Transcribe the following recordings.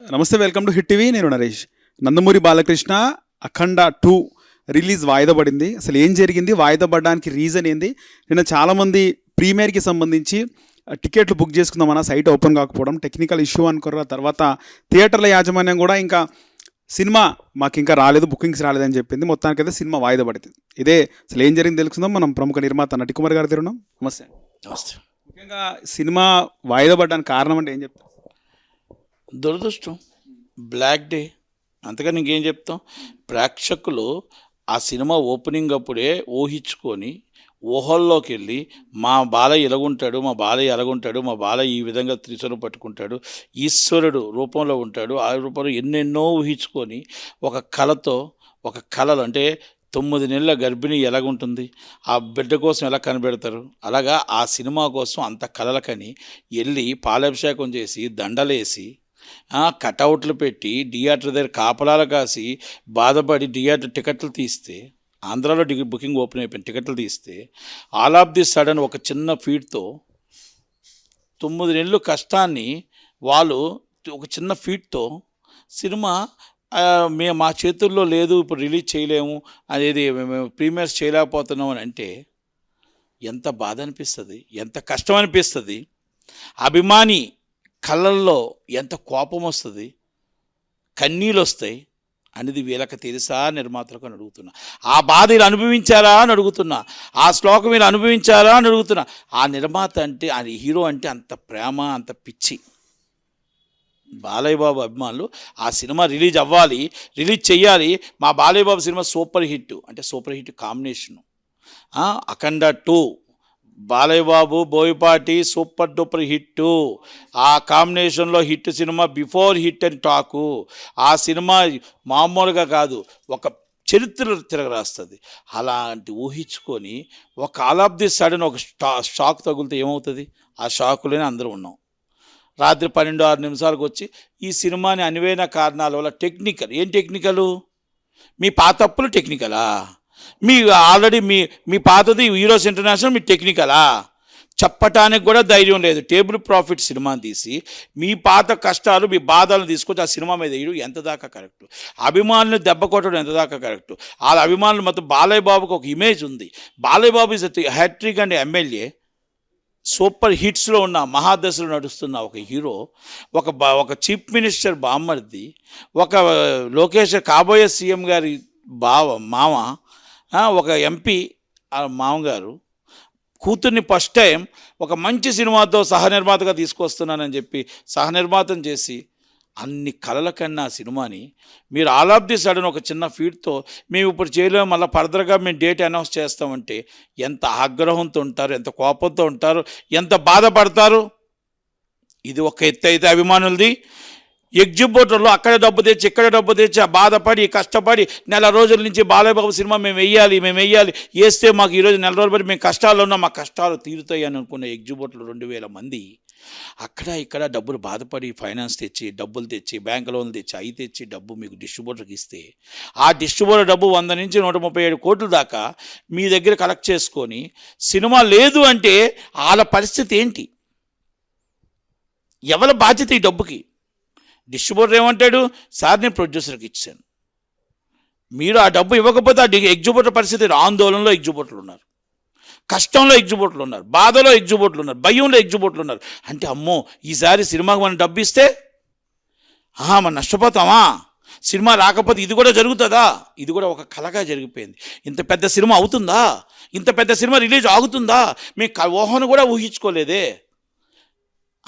నమస్తే, welcome to hit TV. నేను నరేష్. నందమూరి బాలకృష్ణ అఖండ 2 release వాయిదా పడింది. అసలు ఏం జరిగింది, వాయిదా పడడానికి రీజన్ ఏంది? నిన్న చాలామంది ప్రీమియర్కి సంబంధించి టికెట్లు బుక్ చేసుకుందామన్న సైట్ ఓపెన్ కాకపోవడం టెక్నికల్ ఇష్యూ అనుకున్న తర్వాత థియేటర్ల యాజమాన్యం కూడా ఇంకా సినిమా మాకు ఇంకా రాలేదు, బుకింగ్స్ రాలేదని చెప్పింది. మొత్తానికైతే సినిమా వాయిదా పడుతుంది. ఇదే అసలు ఏం జరిగింది తెలుసుకుందాం. మనం ప్రముఖ నిర్మాత నటికుమార్ గారు తిరున్నాం. నమస్తే. నమస్తే. ముఖ్యంగా సినిమా వాయిదా పడడానికి కారణం అంటే ఏం చెప్తారు? దురదృష్టం, బ్లాక్ డే, అంతగా ఇంకేం చెప్తాం. ప్రేక్షకులు ఆ సినిమా ఓపెనింగ్ అప్పుడే ఊహించుకొని ఊహల్లోకి వెళ్ళి మా బాలయ్య ఎలాగుంటాడు, మా బాలయ్య ఎలాగుంటాడు, మా బాలయ్య ఈ విధంగా త్రిశూలం పట్టుకుంటాడు, ఈశ్వరుడు రూపంలో ఉంటాడు, ఆ రూపంలో ఎన్నెన్నో ఊహించుకొని ఒక కళతో, ఒక కళలు అంటే 9 నెలల గర్భిణి ఎలాగుంటుంది, ఆ బిడ్డ కోసం ఎలా కనిపెడతారు, అలాగా ఆ సినిమా కోసం అంత కళలకని వెళ్ళి పాలాభిషేకం చేసి దండలేసి కటౌట్లు పెట్టి థియేటర్ దగ్గర కాపలాలు కాసి బాధపడి థియేటర్ టికెట్లు తీస్తే, ఆంధ్రాలో బుకింగ్ ఓపెన్ అయిపోయిన టికెట్లు తీస్తే ఆల్ ఆఫ్ ది సడన్ ఒక చిన్న ఫీట్తో 9 నెలలు కష్టాన్ని వాళ్ళు ఒక చిన్న ఫీట్తో సినిమా మా చేతుల్లో లేదు, ఇప్పుడు రిలీజ్ చేయలేము అనేది, మేము ప్రీమియర్స్ చేయలేకపోతున్నాం అని అంటే ఎంత బాధ అనిపిస్తుంది, ఎంత కష్టం అనిపిస్తుంది. అభిమాని కళ్ళల్లో ఎంత కోపం వస్తుంది, కన్నీళ్ళు వస్తాయి అనేది వీళ్ళకి తెలుసా నిర్మాతలకు అని అడుగుతున్నా. ఆ బాధ వీళ్ళు అనుభవించారా అని అడుగుతున్నా. ఆ శ్లోకం వీళ్ళు అనుభవించారా అని అడుగుతున్నా. ఆ నిర్మాత అంటే, ఆ హీరో అంటే అంత ప్రేమ, అంత పిచ్చి. బాలయ్య బాబు అభిమానులు ఆ సినిమా రిలీజ్ అవ్వాలి, రిలీజ్ చెయ్యాలి. మా Balayya Babu cinema super hit అంటే సూపర్ హిట్ కాంబినేషను. అఖండ 2 Balayya Babu Boyapati super duper hit. ఆ కాంబినేషన్లో హిట్ సినిమా, బిఫోర్ హిట్ అని టాకు. ఆ సినిమా మామూలుగా కాదు, ఒక చరిత్ర తిరగరాస్తుంది. అలాంటి ఊహించుకొని ఒక ఆల్ ఆఫ్ ది సడన్ ఒక షాక్ తగిలితే ఏమవుతుంది? ఆ షాకులోనే అందరూ ఉన్నాం. రాత్రి 12-6 నిమిషాలకు వచ్చి ఈ సినిమాని అనువైన కారణాల వల్ల టెక్నికల్, ఏం టెక్నికలు? మీ పాతప్పులు టెక్నికలా? మీ ఆల్రెడీ మీ పాతది హీరోస్ ఇంటర్నేషనల్, మీ టెక్నికలా? చెప్పటానికి కూడా ధైర్యం లేదు. టేబుల్ ప్రాఫిట్ సినిమాని తీసి మీ పాత కష్టాలు, మీ బాధలను తీసుకొచ్చి ఆ సినిమా మీద వేయడం ఎంత దాకా కరెక్టు? అభిమానులు దెబ్బ కొట్టడం ఎంత దాకా కరెక్టు? వాళ్ళ అభిమానులు మొత్తం బాలయ్య బాబుకి ఒక ఇమేజ్ ఉంది. Balayya Babu is hat-trick and MLA, super హిట్స్లో ఉన్న మహాదశలో నడుస్తున్న ఒక హీరో, ఒక చీఫ్ మినిస్టర్ బామ్మర్ది, ఒక లోకేష్ కాబోయే సీఎం గారి మామ, ఒక ఎంపీ మామగారు కూతుర్ని ఫస్ట్ టైం ఒక మంచి సినిమాతో సహనిర్మాతగా తీసుకొస్తున్నానని చెప్పి సహనిర్మాతం చేసి అన్ని కళల కన్నా సినిమాని మీరు ఆల్ ఆఫ్ ది సడన్ ఒక చిన్న ఫీడ్తో మేము ఇప్పుడు చేయలేము, మళ్ళీ ఫర్దర్గా మేము డేట్ అనౌన్స్ చేస్తామంటే ఎంత ఆగ్రహంతో ఉంటారు, ఎంత కోపంతో ఉంటారు, ఎంత బాధపడతారు. ఇది ఒక ఎత్తు అయితే అభిమానులది. ఎగ్జిబిటర్లో అక్కడ డబ్బు తెచ్చి ఇక్కడ డబ్బు తెచ్చి బాధపడి కష్టపడి నెల రోజుల నుంచి బాలయ్య బాబు సినిమా మేము వెయ్యాలి వేస్తే మాకు ఈరోజు నెల రోజులు బట్టి మేము కష్టాల్లో ఉన్నాం, మా కష్టాలు తీరుతాయి అని అనుకున్న ఎగ్జిబిటర్లు 2000 మంది అక్కడ ఇక్కడ డబ్బులు బాధపడి ఫైనాన్స్ తెచ్చి, డబ్బులు తెచ్చి, బ్యాంక్ లోన్లు తెచ్చి, అవి తెచ్చి డబ్బు మీకు డిస్ట్రిబ్యూటర్కి ఇస్తే ఆ డిస్ట్రిబ్యూటర్ డబ్బు 100 నుంచి 137 కోట్ల దాకా మీ దగ్గర కలెక్ట్ చేసుకొని సినిమా లేదు అంటే వాళ్ళ పరిస్థితి ఏంటి? ఎవరి బాధ్యత ఈ డబ్బుకి? డిస్ట్రిబ్యూటర్ ఏమంటాడు? సార్ నేను ప్రొడ్యూసర్కి ఇచ్చాను, మీరు ఆ డబ్బు ఇవ్వకపోతే ఆ ఎగ్జిబిటర్ పరిస్థితి. ఆందోళనలో ఎగ్జిబిటర్లు ఉన్నారు, కష్టంలో ఎగ్జిబిటర్లు ఉన్నారు, బాధలో ఎగ్జిబిటర్లు ఉన్నారు, భయంలో ఎగ్జిబిటర్లు ఉన్నారు. అంటే అమ్మో ఈసారి సినిమాకి మనం డబ్బు ఇస్తే మనం నష్టపోతామా? సినిమా రాకపోతే ఇది కూడా జరుగుతుందా? ఇది కూడా ఒక కళగా జరిగిపోయింది. ఇంత పెద్ద సినిమా అవుతుందా? ఇంత పెద్ద సినిమా రిలీజ్ ఆగుతుందా? మేము ఊహను కూడా ఊహించుకోలేదే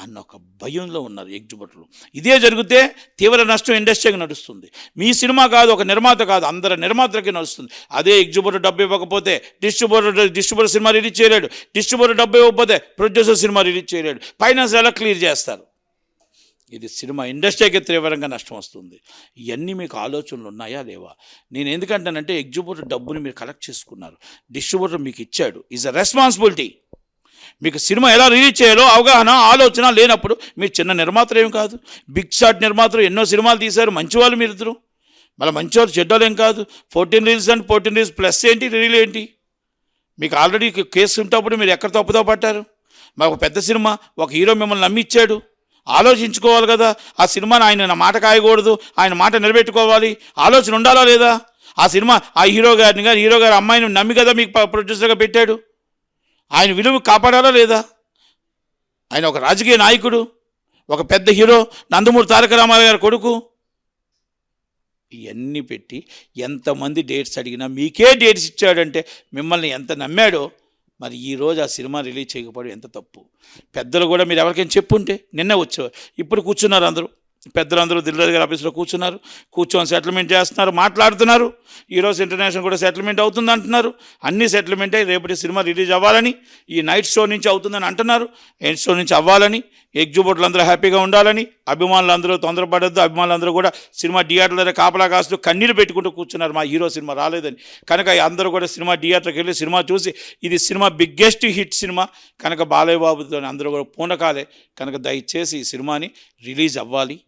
అన్న ఒక భయంలో ఉన్నారు ఎగ్జిబిటర్లు. ఇదే జరిగితే తీవ్ర నష్టం ఇండస్ట్రీకి నడుస్తుంది. మీ సినిమా కాదు, ఒక నిర్మాత కాదు, అందరి నిర్మాతలకి నడుస్తుంది. అదే ఎగ్జిబిటర్ డబ్బు ఇవ్వకపోతే డిస్ట్రిబ్యూటర్ సినిమా రిలీజ్ చేయలేడు, డిస్ట్రిబ్యూటర్ డబ్బు ఇవ్వకపోతే ప్రొడ్యూసర్ సినిమా రిలీజ్ చేయలేడు. ఫైనాన్స్ ఎలా క్లియర్ చేస్తారు? ఇది సినిమా ఇండస్ట్రీకి తీవ్రంగా నష్టం వస్తుంది. ఇవన్నీ మీకు ఆలోచనలు ఉన్నాయా లేవా? నేను ఎందుకంటానంటే ఎగ్జిబిటర్ డబ్బుని మీరు కలెక్ట్ చేసుకున్నారు, డిస్ట్రిబ్యూటర్ మీకు ఇచ్చాడు, ఈజ్ అ రెస్పాన్సిబిలిటీ. మీకు సినిమా ఎలా రిలీజ్ చేయాలో అవగాహన, ఆలోచన లేనప్పుడు మీరు చిన్న నిర్మాతలు ఏం కాదు, బిగ్ షాట్ నిర్మాతలు ఎన్నో సినిమాలు తీశారు, మంచివాళ్ళు మీరు ఇద్దరు. మళ్ళీ మంచివాళ్ళు చెడ్డోళ్ళు ఏం కాదు. 14 రిలీజ్ అంటే 14 రిలీజ్ ప్లస్ ఏంటి, రిలీజ్ ఏంటి? మీకు ఆల్రెడీ కేసు ఉంటప్పుడు మీరు ఎక్కడ తప్పుదో పట్టారు? మాకు పెద్ద సినిమా, ఒక హీరో మిమ్మల్ని నమ్మిచ్చాడు, ఆలోచించుకోవాలి కదా. ఆ సినిమాని ఆయన నా మాట కాయకూడదు, ఆయన మాట నిలబెట్టుకోవాలి, ఆలోచన ఉండాలా లేదా? ఆ సినిమా ఆ హీరో గారి అమ్మాయిని నమ్మి కదా మీకు ప్రొడ్యూసర్గా పెట్టాడు. ఆయన విలువ కాపాడాలా లేదా? ఆయన ఒక రాజకీయ నాయకుడు, ఒక పెద్ద హీరో, నందమూరి తారక రామారావు గారి కొడుకు. ఇవన్నీ పెట్టి ఎంతమంది డేట్స్ అడిగినా మీకే డేట్స్ ఇచ్చాడంటే మిమ్మల్ని ఎంత నమ్మాడో. మరి ఈరోజు ఆ సినిమా రిలీజ్ చేయకపోవడం ఎంత తప్పు. పెద్దలు కూడా మీరు ఎవరికైనా చెప్పుంటే నిన్నే వచ్చేవారు. ఇప్పుడు కూర్చున్నారు అందరూ, పెద్దలందరూ దిల్రాజు గారి ఆఫీస్లో కూర్చొని సెటిల్మెంట్ చేస్తున్నారు, మాట్లాడుతున్నారు. ఈరోజు ఇంటర్నేషనల్ కూడా సెటిల్మెంట్ అవుతుంది అంటున్నారు. అన్నీ సెటిల్మెంట్ అయ్యి రేపటి సినిమా రిలీజ్ అవ్వాలని, ఈ నైట్ షో నుంచి అవుతుందని అంటున్నారు. నైట్ షో నుంచి అవ్వాలని, ఎగ్జిబిటర్లు అందరూ హ్యాపీగా ఉండాలని, అభిమానులందరూ తొందరపడద్దు, అభిమానులందరూ కూడా సినిమా థియేటర్ల దగ్గర కాపలా కాస్తూ కన్నీళ్ళు పెట్టుకుంటూ కూర్చున్నారు మా హీరో సినిమా రాలేదని. కనుక అందరూ కూడా సినిమా థియేటర్కి వెళ్ళి సినిమా చూసి ఇది సినిమా బిగ్గెస్ట్ హిట్ సినిమా కనుక బాలయ్య బాబుతో అందరూ కూడా పూనకాలే. కనుక దయచేసి ఈ సినిమాని రిలీజ్ అవ్వాలి,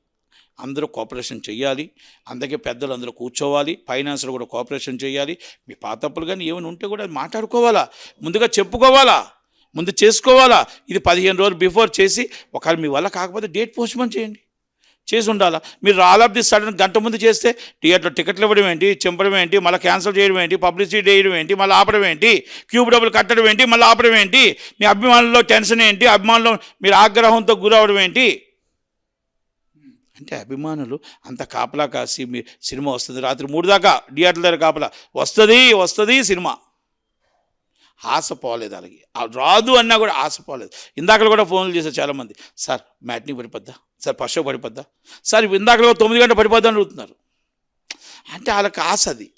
అందరూ కోఆపరేషన్ చేయాలి. అందుకే పెద్దలు అందరూ కూర్చోవాలి, ఫైనాన్స్లో కూడా కోఆపరేషన్ చేయాలి. మీ పాతప్పులు కానీ ఏమైనా ఉంటే కూడా మాట్లాడుకోవాలా, ముందుగా చెప్పుకోవాలా, ముందు చేసుకోవాలా. ఇది 15 రోజులు బిఫోర్ చేసి ఒకవేళ మీ వల్ల కాకపోతే డేట్ పోస్ట్పోన్ చేయండి, చేసి ఉండాలా. మీరు ఆల్ ఆఫ్ ది సడన్ గంట ముందు చేస్తే థియేటర్లో టికెట్లు ఇవ్వడం ఏంటి, చింపడం ఏంటి, మళ్ళీ క్యాన్సిల్ చేయడం ఏంటి, పబ్లిసిటీ చేయడం ఏంటి, మళ్ళీ ఆపడం ఏంటి, క్యూబ్ డబ్బులు కట్టడం ఏంటి, మళ్ళీ ఆపడం ఏంటి, మీ అభిమానుల్లో టెన్షన్ ఏంటి, అభిమానులు మీరు ఆగ్రహంతో గురవడం ఏంటి అంటే అభిమానులు అంత కాపలా కాసి మీ సినిమా వస్తుంది రాత్రి 3 దాకా థియేటర్ల దగ్గర కాపలా వస్తుంది సినిమా. ఆశ పోలేదు, అలాగే రాదు అన్నా కూడా ఆశ పోలేదు. ఇందాకలు కూడా ఫోన్లు చేశారు చాలామంది, సార్ మ్యాట్నీ పడిపోద్దా, సార్ ఫస్ట్ షో పడిపోద్దా, సార్ ఇందాకలో 9 గంటలు పడిపోద్దా అని అడుగుతున్నారు. అంటే వాళ్ళకి ఆశ, అది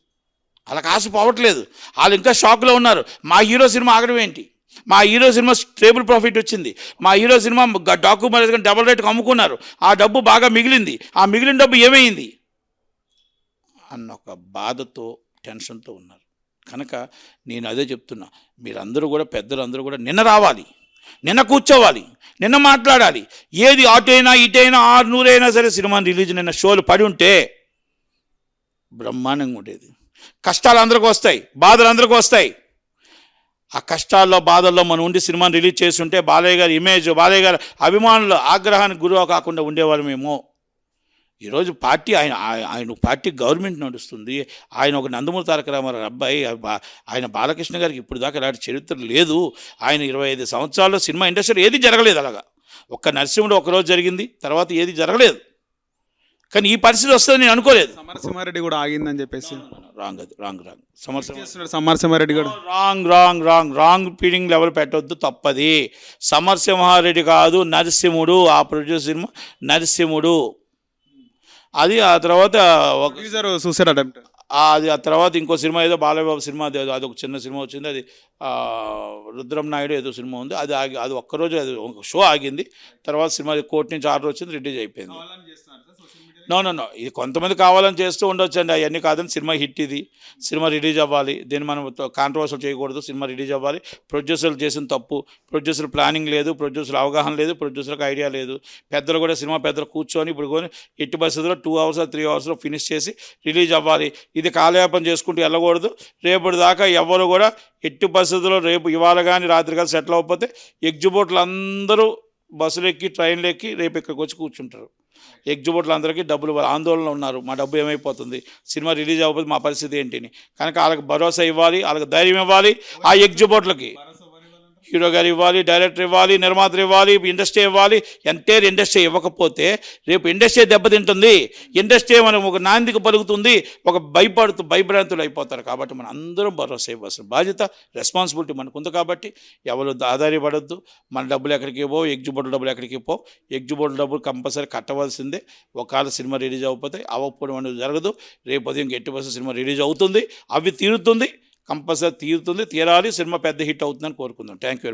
వాళ్ళకి ఆశ పోవట్లేదు. వాళ్ళు ఇంకా షాక్లో ఉన్నారు. మా హీరో సినిమా ఆగడం ఏంటి, మా హీరో సినిమా ట్రేబుల్ ప్రాఫిట్ వచ్చింది, మా హీరో సినిమా డాక్యుమెంట్ డబుల్ రేట్కి అమ్ముకున్నారు, ఆ డబ్బు బాగా మిగిలింది, ఆ మిగిలిన డబ్బు ఏమైంది అన్న ఒక బాధతో టెన్షన్తో ఉన్నారు. కనుక నేను అదే చెప్తున్నా, మీరందరూ కూడా పెద్దలందరూ కూడా నిన్న రావాలి, నిన్న కూర్చోవాలి, నిన్న మాట్లాడాలి. ఏది అటైనా ఇటైనా 600 అయినా సరే సినిమా రిలీజ్ నిన్న షోలు పడి ఉంటే బ్రహ్మాండంగా ఉండేది. కష్టాలు అందరికీ వస్తాయి, బాధలు అందరికీ వస్తాయి. ఆ కష్టాల్లో బాధల్లో మనం ఉండి సినిమాని రిలీజ్ చేస్తుంటే బాలయ్య గారి ఇమేజ్, బాలయ్య గారి అభిమానులు ఆగ్రహానికి గురి కాకుండా ఉండేవాళ్ళమేమో. ఈరోజు పార్టీ ఆయన పార్టీ గవర్నమెంట్ నడుస్తుంది. ఆయన ఒక నందమూరి తారక రామారావు అబ్బాయి, ఆయన బాలకృష్ణ గారికి ఇప్పుడు దాకా ఇలాంటి చరిత్ర లేదు. ఆయన 25 సంవత్సరాల్లో సినిమా ఇండస్ట్రీ ఏది జరగలేదు. అలాగా ఒక్క నరసింహుడు ఒకరోజు జరిగింది, తర్వాత ఏది జరగలేదు. కానీ ఈ పరిస్థితి వస్తుంది నేను అనుకోలేదు. సమరసింహారెడ్డి కూడా ఆగిందని చెప్పేసి రాంగ్ సమరసింహారెడ్డి కూడా రాంగ్ ఫీడింగ్ లెవెల్ పెట్టొద్దు, తప్పది. సమరసింహారెడ్డి కాదు, నరసింహుడు. ఆ ప్రొడ్యూసర్ సినిమా నరసింహుడు. అది ఆ తర్వాత సూసైడ్ అటెంప్ట్. అది ఆ తర్వాత ఇంకో సినిమా ఏదో బాలయ్య బాబు సినిమా, అది ఒక చిన్న సినిమా వచ్చింది, అది రుద్రం నాయుడు ఏదో సినిమా ఉంది, అది ఒక్కరోజు అది ఒక షో ఆగింది. తర్వాత సినిమా కోర్టు నుంచి ఆర్డర్ వచ్చింది, రిలీజ్ అయిపోయింది. నో ఇది కొంతమంది కావాలని చేస్తూ ఉండొచ్చు అండి, అవన్నీ కాదని. సినిమా హిట్, ఇది సినిమా రిలీజ్ అవ్వాలి, దీన్ని మనం కాంట్రవర్సల్ చేయకూడదు. సినిమా రిలీజ్ అవ్వాలి. ప్రొడ్యూసర్లు చేసిన తప్పు, ప్రొడ్యూసర్ ప్లానింగ్ లేదు, ప్రొడ్యూసర్ అవగాహన లేదు, ప్రొడ్యూసర్కి ఐడియా లేదు. పెద్దలు కూడా సినిమా పెద్దలు కూర్చొని ఇప్పుడు కొని ఎట్టి పరిస్థితుల్లో 2 hours 3 hours ఫినిష్ చేసి రిలీజ్ అవ్వాలి. ఇది కాలయాపన చేసుకుంటూ వెళ్ళకూడదు. రేపటి దాకా ఎవరు కూడా ఎట్టి పరిస్థితుల్లో రేపు ఇవాళ కానీ రాత్రి కానీ సెటిల్ అవ్వకపోతే ఎగ్జిబిటర్లు అందరూ బస్సులు ఎక్కి ట్రైన్లు ఎక్కి రేపు ఇక్కడికి వచ్చి కూర్చుంటారు. ఎగ్జిబిటర్లు అందరికీ డబ్బులు ఆందోళన ఉన్నారు, మా డబ్బు ఏమైపోతుంది, సినిమా రిలీజ్ అవ్వకపోతే మా పరిస్థితి ఏంటిని. కనుక వాళ్ళకి భరోసా ఇవ్వాలి, వాళ్ళకి ధైర్యం ఇవ్వాలి. ఆ ఎగ్జిబిటర్లకి హీరో గారు ఇవ్వాలి, డైరెక్టర్ ఇవ్వాలి, నిర్మాతలు ఇవ్వాలి, ఇండస్ట్రీ ఇవ్వాలి. ఎంటైర్ ఇండస్ట్రీ ఇవ్వకపోతే రేపు ఇండస్ట్రీ దెబ్బతింటుంది. ఇండస్ట్రీ మనం ఒక నాందికి పలుకుతుంది, ఒక భయభ్రాంతులు అయిపోతారు. కాబట్టి మనం అందరం భరోసా ఇవ్వాల్సిన బాధ్యత, రెస్పాన్సిబిలిటీ మనకు ఉంది. కాబట్టి ఎవరు ఆధారపడద్దు. మన డబ్బులు ఎక్కడికి పో, ఎగ్జిబిటర్ డబ్బులు ఎక్కడికి పో. ఎగ్జిబిటర్ డబ్బులు కంపల్సరీ కట్టవలసిందే. ఒకవేళ సినిమా రిలీజ్ అవ్వకపోవడం అనేది జరగదు. రేపు ఉదయం 8 సినిమా రిలీజ్ అవుతుంది, అవి తీరుతుంది, కంపల్సరీ తీరాలి. సినిమా పెద్ద హిట్ అవుతుందని కోరుకుందాం. Thank you very much.